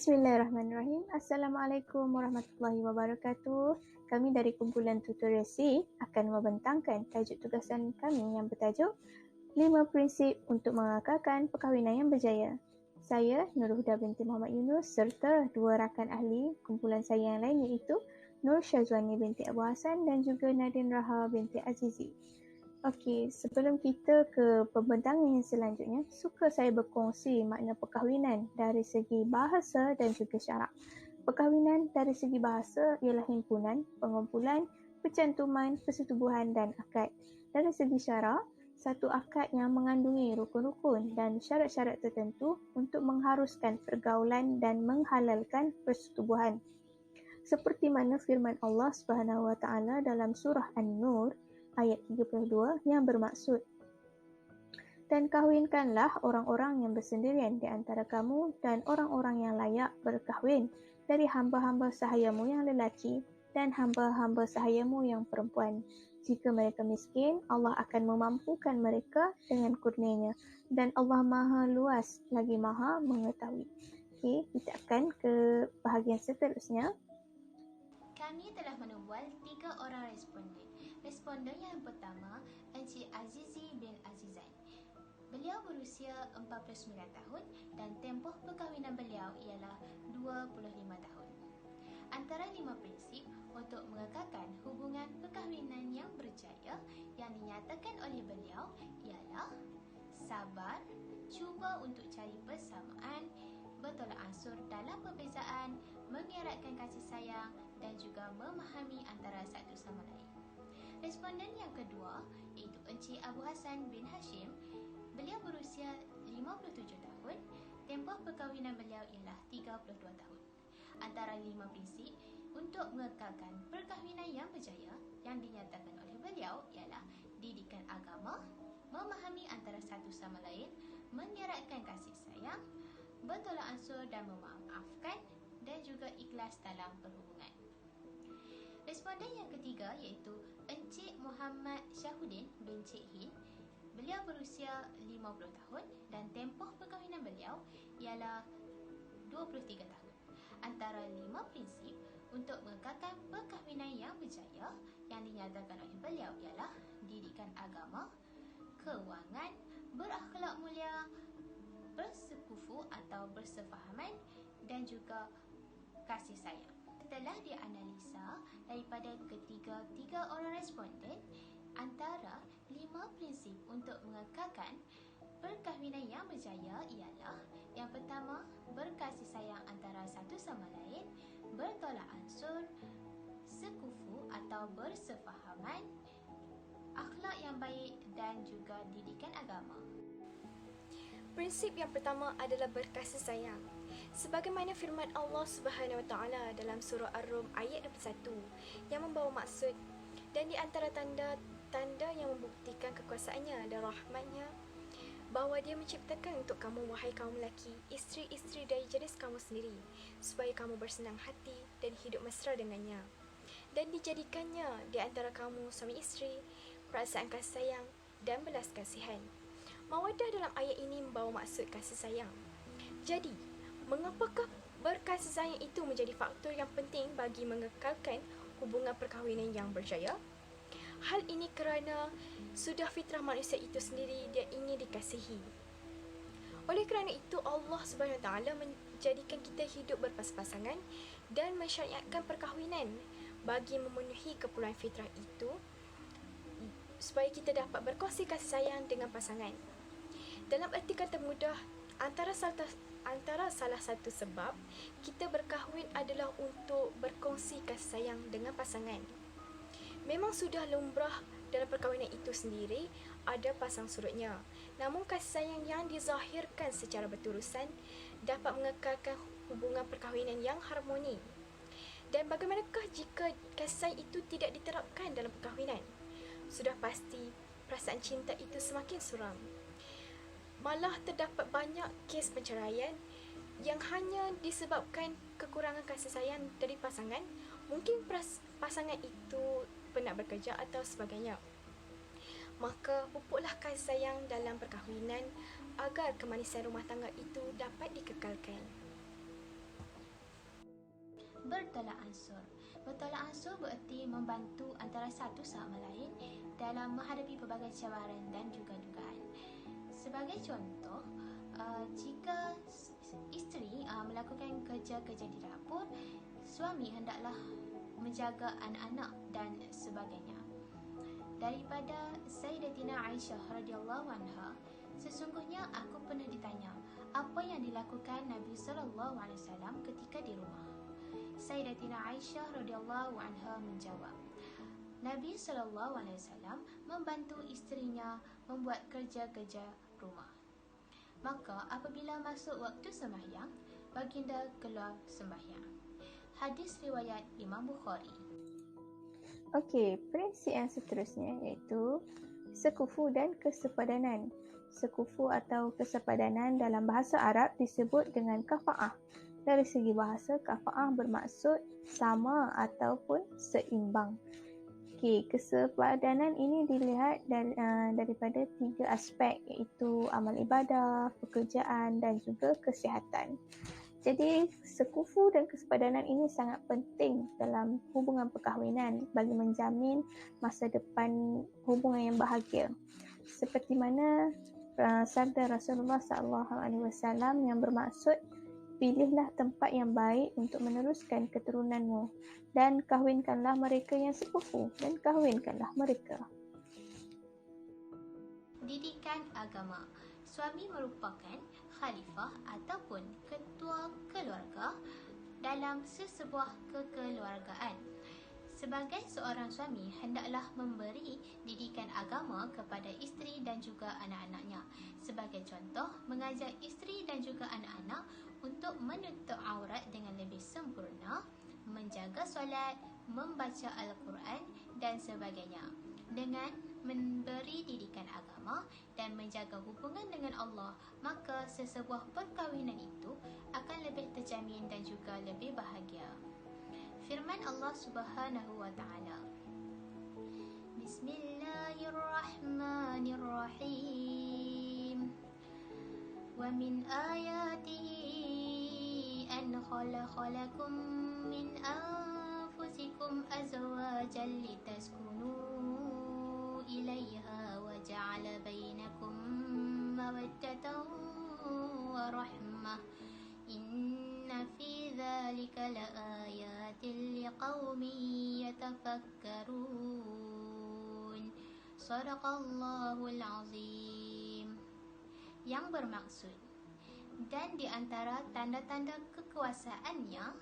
Bismillahirrahmanirrahim. Assalamualaikum warahmatullahi wabarakatuh. Kami dari kumpulan tutorial C akan membentangkan tajuk tugasan kami yang bertajuk 5 prinsip untuk mengekalkan perkahwinan yang berjaya. Saya Nur Huda binti Muhammad Yunus serta dua rakan ahli kumpulan saya yang lain iaitu Nur Syazwani binti Abu Hassan dan juga Nadine Raha binti Azizi. Okey, sebelum kita ke pembentangan yang selanjutnya, suka saya berkongsi makna perkahwinan dari segi bahasa dan juga syarak. Perkahwinan dari segi bahasa ialah himpunan, pengumpulan, percantuman, persetubuhan dan akad. Dari segi syarak, satu akad yang mengandungi rukun-rukun dan syarat-syarat tertentu untuk mengharuskan pergaulan dan menghalalkan persetubuhan. Seperti mana firman Allah Subhanahu Wa Taala dalam surah An-Nur ayat 32 yang bermaksud, dan kahwinkanlah orang-orang yang bersendirian di antara kamu dan orang-orang yang layak berkahwin dari hamba-hamba sahayamu yang lelaki dan hamba-hamba sahayamu yang perempuan. Jika mereka miskin, Allah akan memampukan mereka dengan kurnianya dan Allah Maha Luas lagi Maha Mengetahui. Okey, kita akan ke bahagian seterusnya. Kami telah menubual 3 orang responden. Responden yang pertama, Encik Azizi bin Azizan. Beliau berusia 49 tahun dan tempoh perkahwinan beliau ialah 25 tahun. Antara 5 prinsip untuk mengekalkan hubungan perkahwinan yang berjaya yang dinyatakan oleh beliau ialah sabar, cuba untuk cari persamaan, bertolak ansur dalam perbezaan, mengeratkan kasih sayang dan juga memahami antara satu sama lain. Responden yang kedua iaitu Encik Abu Hassan bin Hashim. Beliau berusia 57 tahun. Tempoh perkahwinan beliau ialah 32 tahun. Antara 5 prinsip untuk mengekalkan perkahwinan yang berjaya yang dinyatakan oleh beliau ialah didikan agama, memahami antara satu sama lain, mengeratkan kasih sayang, bertolak ansur dan memaafkan dan juga ikhlas dalam perhubungan. Responden yang ketiga iaitu Encik Muhammad Syahuddin bin Cik Hin. Beliau berusia 50 tahun dan tempoh perkahwinan beliau ialah 23 tahun. Antara 5 prinsip untuk mengekalkan perkahwinan yang berjaya yang dinyatakan oleh beliau ialah didikan agama, kewangan, berakhlak mulia, bersekufu atau bersefahaman dan juga kasih sayang. Setelah dianalisa daripada ketiga orang responden, antara 5 prinsip untuk mengekalkan perkahwinan yang berjaya ialah yang pertama, berkasih sayang antara satu sama lain, bertolak ansur, sekufu atau bersefahaman, akhlak yang baik dan juga didikan agama. Prinsip yang pertama adalah berkasih sayang. Sebagaimana firman Allah Subhanahu Wa Taala dalam surah Ar-Rum ayat 21 yang membawa maksud, dan di antara tanda-tanda yang membuktikan kekuasaannya dan rahmatnya bahawa dia menciptakan untuk kamu, wahai kaum lelaki, isteri-isteri dari jenis kamu sendiri, supaya kamu bersenang hati dan hidup mesra dengannya, dan dijadikannya di antara kamu suami isteri, perasaan kasih sayang dan belas kasihan. Mawaddah dalam ayat ini membawa maksud kasih sayang. Jadi, mengapakah berkasih sayang itu menjadi faktor yang penting bagi mengekalkan hubungan perkahwinan yang berjaya? Hal ini kerana sudah fitrah manusia itu sendiri, dia ingin dikasihi. Oleh kerana itu, Allah Subhanahu Wa Taala menjadikan kita hidup berpasangan dan mensyariatkan perkahwinan bagi memenuhi keperluan fitrah itu, supaya kita dapat berkongsi kasih sayang dengan pasangan. Dalam erti kata mudah, antara salah satu sebab kita berkahwin adalah untuk berkongsi kasih sayang dengan pasangan. Memang sudah lumrah dalam perkahwinan itu sendiri ada pasang surutnya. Namun kasih sayang yang dizahirkan secara berterusan dapat mengekalkan hubungan perkahwinan yang harmoni. Dan bagaimanakah jika kasih sayang itu tidak diterapkan dalam perkahwinan? Sudah pasti perasaan cinta itu semakin suram. Malah terdapat banyak kes perceraian yang hanya disebabkan kekurangan kasih sayang dari pasangan. Mungkin pasangan itu penat bekerja atau sebagainya. Maka pupuklah kasih sayang dalam perkahwinan agar kemanisan rumah tangga itu dapat dikekalkan. bertolak ansur. Bertolak ansur bererti membantu antara satu sama lain dalam menghadapi pelbagai cabaran dan juga dugaan. Sebagai contoh, jika isteri melakukan kerja-kerja di dapur, suami hendaklah menjaga anak-anak dan sebagainya. Daripada Sayyidatina Aisyah radhiyallahu anha, sesungguhnya aku pernah ditanya apa yang dilakukan Nabi sallallahu alaihi wasallam ketika di rumah. Sayyidatina Aisyah radhiyallahu anha menjawab, Nabi sallallahu alaihi wasallam membantu isterinya membuat kerja-kerja rumah. Maka apabila masuk waktu sembahyang, baginda keluar sembahyang. Hadis riwayat Imam Bukhari. Okey, prinsip yang seterusnya iaitu sekufu dan kesepadanan. Sekufu atau kesepadanan dalam bahasa Arab disebut dengan kafa'ah. Dari segi bahasa, kafa'ah bermaksud sama ataupun seimbang. Okey, kesepadanan ini dilihat daripada 3 aspek iaitu amal ibadah, pekerjaan dan juga kesihatan. Jadi, sekufu dan kesepadanan ini sangat penting dalam hubungan perkahwinan bagi menjamin masa depan hubungan yang bahagia. Seperti mana sabda Rasulullah SAW yang bermaksud, pilihlah tempat yang baik untuk meneruskan keturunanmu dan kahwinkanlah mereka yang sekufu dan kahwinkanlah mereka. Didikan agama. Suami merupakan khalifah ataupun ketua keluarga dalam sesebuah kekeluargaan. Sebagai seorang suami, hendaklah memberi didikan agama kepada isteri dan juga anak-anaknya. Sebagai contoh, mengajar isteri dan juga anak-anak untuk menutup aurat dengan lebih sempurna, menjaga solat, membaca Al-Quran dan sebagainya. Dengan memberi didikan agama dan menjaga hubungan dengan Allah, maka sesebuah perkahwinan itu akan lebih terjamin dan juga lebih bahagia. Firman Allah Subhanahu wa taala, Bismillahirrahmanirrahim. Wa min ayatihi an khalaqalakum min anfusikum azwajan litaskunu ilaiha wa ja'ala bainakum mawaddatan wa rahmah. Inna fi dhalika laayatin liqaumin yatafakkarun. Shadaqallahul azim. Yang bermaksud, dan di antara tanda-tanda kekuasaannya,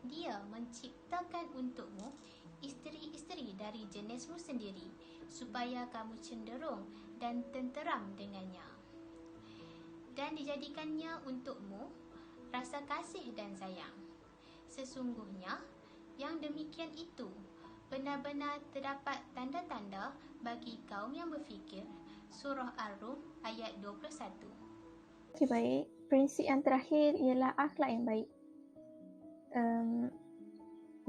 dia menciptakan untukmu isteri-isteri dari jenismu sendiri supaya kamu cenderung dan tenteram dengannya, dan dijadikannya untukmu rasa kasih dan sayang. Sesungguhnya yang demikian itu benar-benar terdapat tanda-tanda bagi kaum yang berfikir. Surah Ar-Rum ayat 21. Okey, baik. Prinsip yang terakhir ialah akhlak yang baik.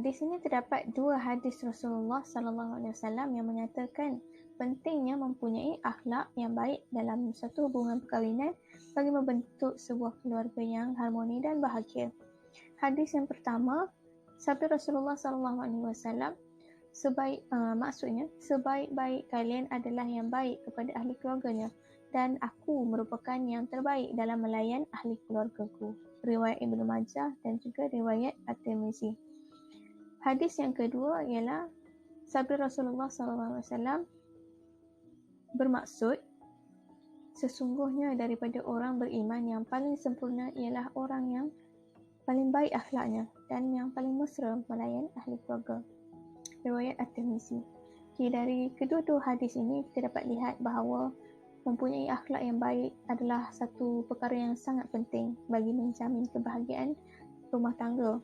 Di sini terdapat 2 hadis Rasulullah SAW yang menyatakan pentingnya mempunyai akhlak yang baik dalam satu hubungan perkahwinan bagi membentuk sebuah keluarga yang harmoni dan bahagia. Hadis yang pertama, sabda Rasulullah SAW, maksudnya sebaik-baik kalian adalah yang baik kepada ahli keluarganya dan aku merupakan yang terbaik dalam melayan ahli keluargaku. Riwayat Ibnu Majah dan juga riwayat At-Tirmizi. Hadis yang kedua ialah sabda Rasulullah SAW bermaksud, sesungguhnya daripada orang beriman yang paling sempurna ialah orang yang paling baik akhlaknya dan yang paling mesra melayan ahli keluarga. Riwayat At-Tirmizi. Okay, dari kedua-dua hadis ini kita dapat lihat bahawa mempunyai akhlak yang baik adalah satu perkara yang sangat penting bagi menjamin kebahagiaan rumah tangga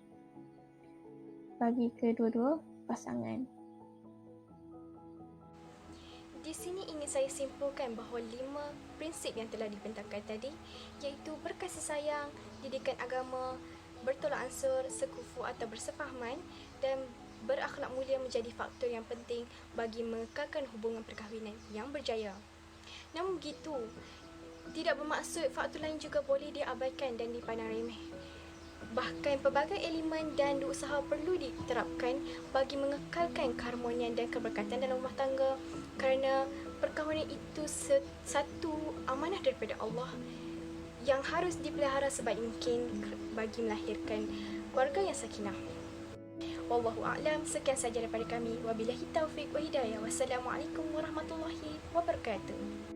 bagi kedua-dua pasangan. Di sini ingin saya simpulkan bahawa 5 prinsip yang telah dibentangkan tadi, iaitu berkasih sayang, didikan agama, bertolak ansur, sekufu atau bersefahaman dan berakhlak mulia menjadi faktor yang penting bagi mengekalkan hubungan perkahwinan yang berjaya. Namun begitu, tidak bermaksud faktor lain juga boleh diabaikan dan dipandang remeh. Bahkan pelbagai elemen dan usaha perlu diterapkan bagi mengekalkan keharmonian dan keberkatan dalam rumah tangga, kerana perkahwinan itu satu amanah daripada Allah yang harus dipelihara sebaik mungkin bagi melahirkan keluarga yang sakinah. Wallahu a'lam. Sekian saja daripada kami. Wabillahi taufik wa hidayah. Wassalamualaikum warahmatullahi wabarakatuh.